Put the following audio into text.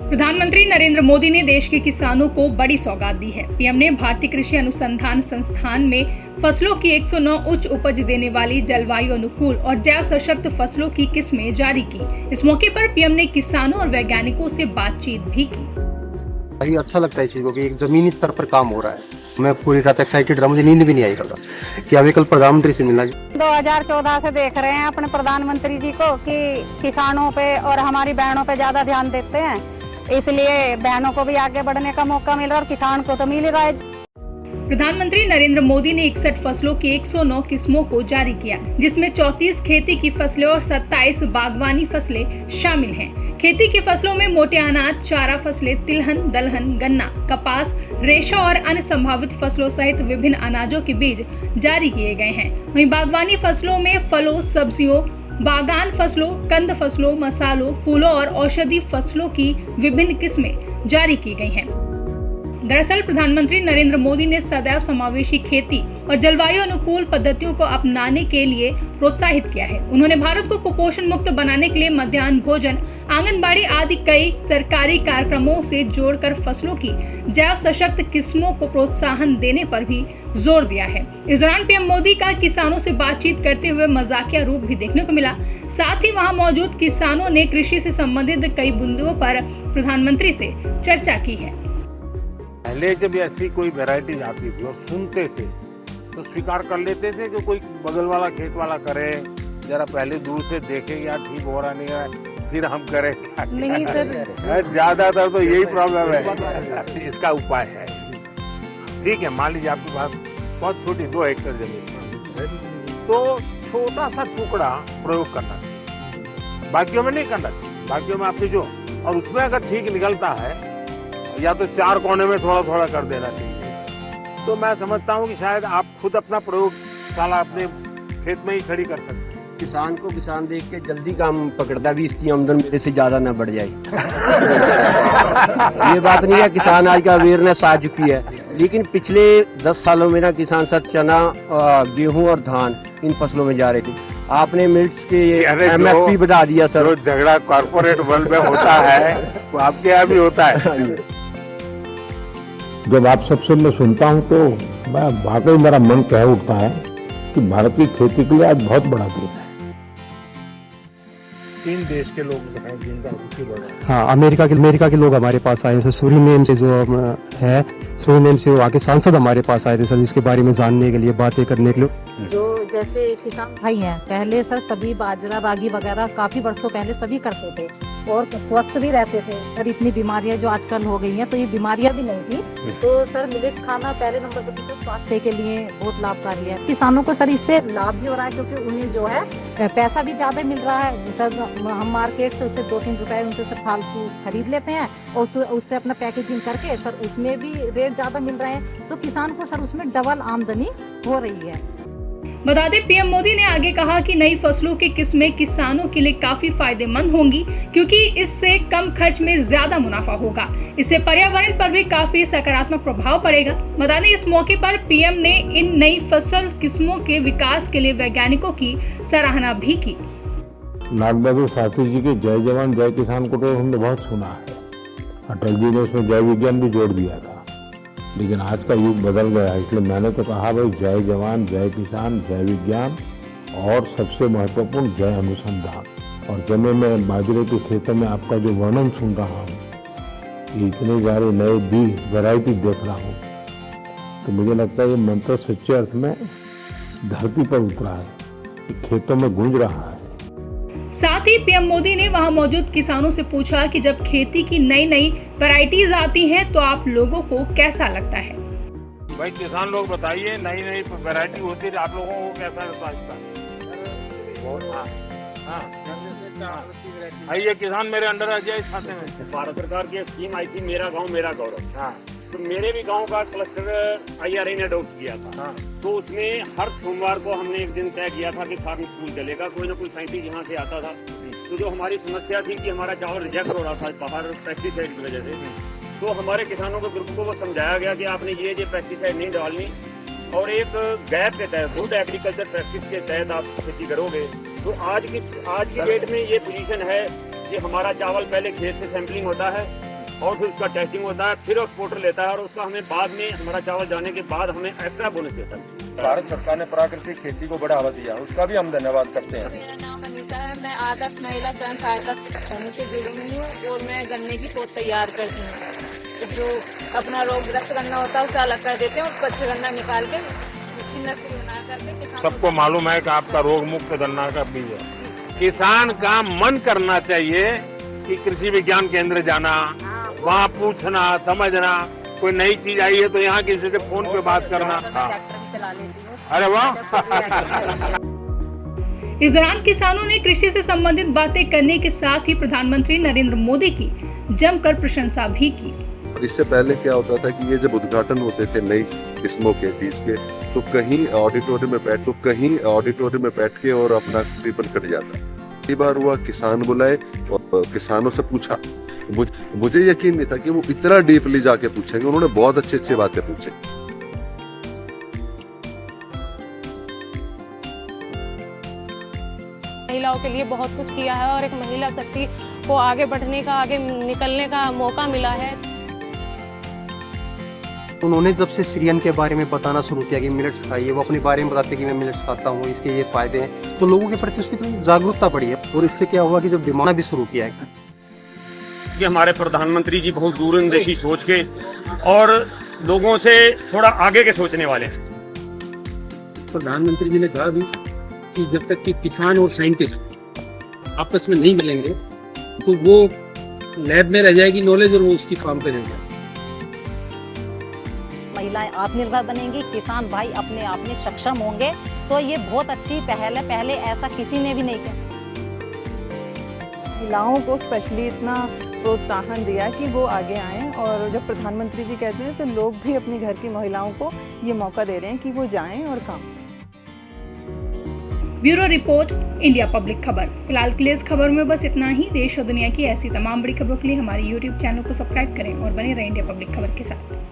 प्रधानमंत्री नरेंद्र मोदी ने देश के किसानों को बड़ी सौगात दी है। पीएम ने भारतीय कृषि अनुसंधान संस्थान में फसलों की 109 उच्च उपज देने वाली जलवायु अनुकूल और जैव सशक्त फसलों की किस्में जारी की। इस मौके पर पीएम ने किसानों और वैज्ञानिकों से बातचीत भी की। अच्छा लगता है इस चीज को कि एक जमीनी स्तर पर काम हो रहा है। मैं पूरी रात एक्साइटेड रहा, मुझे नींद भी नहीं आई कल कि अभी कल प्रधानमंत्री से मिलना। 2014 से देख रहे हैं अपने प्रधानमंत्री जी को कि किसानों पे और हमारी बहनों पे ज्यादा ध्यान देते हैं, इसलिए बहनों को भी आगे बढ़ने का मौका मिल रहा है और किसान को तो मिल रहा है। प्रधानमंत्री नरेंद्र मोदी ने 61 फसलों की 109 किस्मों को जारी किया, जिसमें 34 खेती की फसलें और 27 बागवानी फसलें शामिल हैं। खेती की फसलों में मोटे अनाज, चारा फसलें, तिलहन, दलहन, गन्ना, कपास, रेशा और अन्य संभावित फसलों सहित विभिन्न अनाजों के बीज जारी किए गए हैं। वहीं बागवानी फसलों में फलों, सब्जियों, बागान फसलों, कंद फसलों, मसालों, फूलों और औषधि फसलों की विभिन्न किस्में जारी की गई हैं। दरअसल प्रधानमंत्री नरेंद्र मोदी ने सदैव समावेशी खेती और जलवायु अनुकूल पद्धतियों को अपनाने के लिए प्रोत्साहित किया है। उन्होंने भारत को कुपोषण मुक्त बनाने के लिए मध्याह्न भोजन, आंगनबाड़ी आदि कई सरकारी कार्यक्रमों से जोड़कर फसलों की जैव सशक्त किस्मों को प्रोत्साहन देने पर भी जोर दिया है। इस दौरान पीएम मोदी का किसानों से बातचीत करते हुए मजाकिया रूप भी देखने को मिला। साथ ही वहां मौजूद किसानों ने कृषि से संबंधित कई बिंदुओं पर प्रधानमंत्री से चर्चा की है। पहले जब ऐसी कोई वैरायटी आती थी और सुनते थे तो स्वीकार कर लेते थे कि कोई बगल वाला खेत वाला करे, जरा पहले दूर से देखे यार ठीक हो रहा नहीं है, फिर हम करें। नहीं सर, ज्यादातर तो यही प्रॉब्लम है। इसका उपाय है, ठीक है, मान लीजिए आपके पास बहुत छोटी 2 एकड़ जमीन है, तो छोटा सा टुकड़ा प्रयोग करना चाहिए, बाकियों में नहीं करना चाहिए। बाकियों में आपकी जो, और उसमें अगर ठीक निकलता है या तो 4 कोने में थोड़ा थोड़ा कर देना चाहिए। तो मैं समझता हूँ कि शायद आप खुद अपना प्रयोगशाला अपने खेत में ही खड़ी कर सकते हैं। किसान को किसान देख के जल्दी काम पकड़ता भी, इसकी आमदन मेरे से ज्यादा ना बढ़ जाए। ये बात नहीं है, किसान आज का अवेयरनेस आ चुकी है, लेकिन पिछले 10 सालों में ना किसान सब चना, गेहूं और धान इन फसलों में जा रहे थे। आपने मिल्ट्स के MSP बढ़ा दिया सर। झगड़ा कॉर्पोरेट वर्ल्ड में होता है वो आपके यहाँ भी होता है। जब आप सबसे मैं सुनता हूं तो मैं वाकई मेरा मन कह उठता है कि भारत की खेती के लिए आज बहुत बड़ा दिन है। 3 देश के लोग हैं जिनका रुचि बढ़ा है। हाँ, अमेरिका के लोग हमारे पास आए, सर सूरीनेम से जो है, सूरीनेम से वहाँ के सांसद हमारे पास आए थे सर, इसके बारे में जानने के लिए, बातें करने के लिए। जो जैसे किसान भाई हैं, पहले सर सभी बाजरा, रागी वगैरह काफी वर्षों पहले सभी करते थे और स्वस्थ भी रहते थे। सर इतनी बीमारियां जो आजकल हो गई हैं, तो ये बीमारियां भी नहीं थी। तो सर मिलेट खाना पहले नंबर पर तो स्वास्थ्य के लिए बहुत लाभकारी है। किसानों को सर इससे लाभ भी हो रहा है, क्योंकि उन्हें जो है पैसा भी ज्यादा मिल रहा है। सर हम मार्केट से उससे 2-3 रुपए उनसे सर फालतू खरीद लेते हैं और उससे अपना पैकेजिंग करके सर उसमें भी रेट ज्यादा मिल रहे हैं, तो किसान को सर उसमें डबल आमदनी हो रही है। बता दें, पीएम मोदी ने आगे कहा कि नई फसलों की किस्में किसानों के लिए काफी फायदेमंद होंगी, क्योंकि इससे कम खर्च में ज्यादा मुनाफा होगा। इससे पर्यावरण पर भी काफी सकारात्मक प्रभाव पड़ेगा। बता दें, इस मौके पर पीएम ने इन नई फसल किस्मों के विकास के लिए वैज्ञानिकों की सराहना भी की। लाल बहादुर शास्त्री जी के जय जवान जय किसान को तो हमने बहुत सुना है, अटल जी ने उसमें जय विज्ञान भी जोड़ दिया था, लेकिन आज का युग बदल गया है, इसलिए मैंने तो कहा भाई जय जवान जय किसान जय विज्ञान और सबसे महत्वपूर्ण जय अनुसंधान। और जब मैं बाजरे के खेतों में आपका जो वर्णन सुन रहा हूँ, ये इतने सारे नए बीज वैरायटी देख रहा हूँ, तो मुझे लगता है ये मंत्र सच्चे अर्थ में धरती पर उतरा है, ये खेतों में गूंज रहा है। साथ ही पीएम मोदी ने वहां मौजूद किसानों से पूछा कि जब खेती की नई नई वैरायटीज आती हैं तो आप लोगों को कैसा लगता है। भाई किसान लोग बताइए, नई नई वैरायटी होती है, आप लोगों को कैसा लगता है? ये किसान मेरे अंडर आ जाए इस खाते में। भारत सरकार की स्कीम आई थी, मेरा गांव मेरा गौरव। हाँ, तो मेरे भी गांव का क्लस्टर IRI ने अडॉप्ट किया था। हाँ, तो उसमें हर सोमवार को हमने एक दिन तय किया था कि फार्म स्कूल चलेगा, कोई ना कोई साइंटिस्ट यहाँ से आता था। तो जो हमारी समस्या थी कि हमारा चावल रिजेक्ट हो रहा था बाहर पेस्टिसाइड की वजह से, तो हमारे किसानों के ग्रुप को वो समझाया गया कि आपने ये पेस्टिसाइड नहीं डालनी, और एक गैप के तहत फूड एग्रीकल्चर प्रैक्टिस के तहत आप खेती करोगे। तो आज की डेट में ये पोजीशन है कि हमारा चावल पहले खेत से सैंपलिंग होता है, और फिर उसका टेस्टिंग होता है, फिर एक्सपोर्टर लेता है और उसका हमें बाद में हमारा चावल जाने के बाद हमें एक्स्ट्रा बोनस देता है। भारत सरकार ने प्राकृतिक खेती को बढ़ावा दिया, उसका भी हम धन्यवाद करते हैं। मेरा नाम अनीता है, मैं आदर्श महिला स्वयं सहायता समूह से जुड़ी हुई हूँ और मैं गन्ने की पोत तैयार करती हूँ। जो अपना रोगग्रस्त गन्ना होता है उसे अलग कर देते हैं और स्वच्छ गन्ना निकाल के नर्सरी बना करके सबको मालूम है कि आपका रोग मुक्त गन्ना का बीज है। किसान का मन करना चाहिए कि कृषि विज्ञान केंद्र जाना, वहाँ पूछना समझना, कोई नई चीज आई है तो यहाँ किसी से फोन पे बात करना। चला लेती हूँ। अरे वाह। इस दौरान किसानों ने कृषि से संबंधित बातें करने के साथ ही प्रधानमंत्री नरेंद्र मोदी की जमकर प्रशंसा भी की। इससे पहले क्या होता था कि ये जब उद्घाटन होते थे नई किस्मों के बीज के, तो कहीं ऑडिटोरियम में बैठ के और अपना रिबन कट जाता। कई बार हुआ किसान बुलाए और किसानों से पूछा, मुझे यकीन नहीं था कि वो इतना डीपली जाके पूछेंगे। उन्होंने बहुत अच्छी बातें पूछी। महिलाओं के लिए बहुत कुछ किया है और एक महिला शक्ति को आगे बढ़ने का, आगे निकलने का मौका मिला है। उन्होंने जब से सीरियन के बारे में बताना शुरू किया कि मिलेट्स खाइए, वो अपने बारे में बताते कि मैं मिलेट्स खाता हूँ, इसके ये फायदे हैं, तो लोगों के प्रति उसकी जागरूकता बढ़ी है। और इससे क्या हुआ कि जब डिमांड भी शुरू किया है कि हमारे प्रधानमंत्री जी बहुत दूरंदेशी सोच के और लोगों से थोड़ा आगे के सोचने वाले हैं। प्रधानमंत्री जी ने कहा भी कि जब तक कि किसान और साइंटिस्ट आपस में नहीं मिलेंगे तो वो लैब में रह जाएगी नॉलेज और वो उसकी फार्म पे रह जाएगी। महिलाएं आत्मनिर्भर बनेंगी, किसान भाई अपने आप में सक्षम होंगे, तो ये बहुत अच्छी पहल है। पहले ऐसा किसी ने भी नहीं किया। महिलाओं को स्पेशली इतना प्रोत्साहन दिया कि वो आगे आएं, और जब प्रधानमंत्री जी कहते हैं तो लोग भी अपनी घर की महिलाओं को ये मौका दे रहे हैं कि वो जाएं और काम। ब्यूरो रिपोर्ट, इंडिया पब्लिक खबर। फिलहाल के लिए इस खबर में बस इतना ही। देश और दुनिया की ऐसी तमाम बड़ी खबरों के लिए हमारे YouTube चैनल को सब्सक्राइब करें और बने रहें इंडिया पब्लिक खबर के साथ।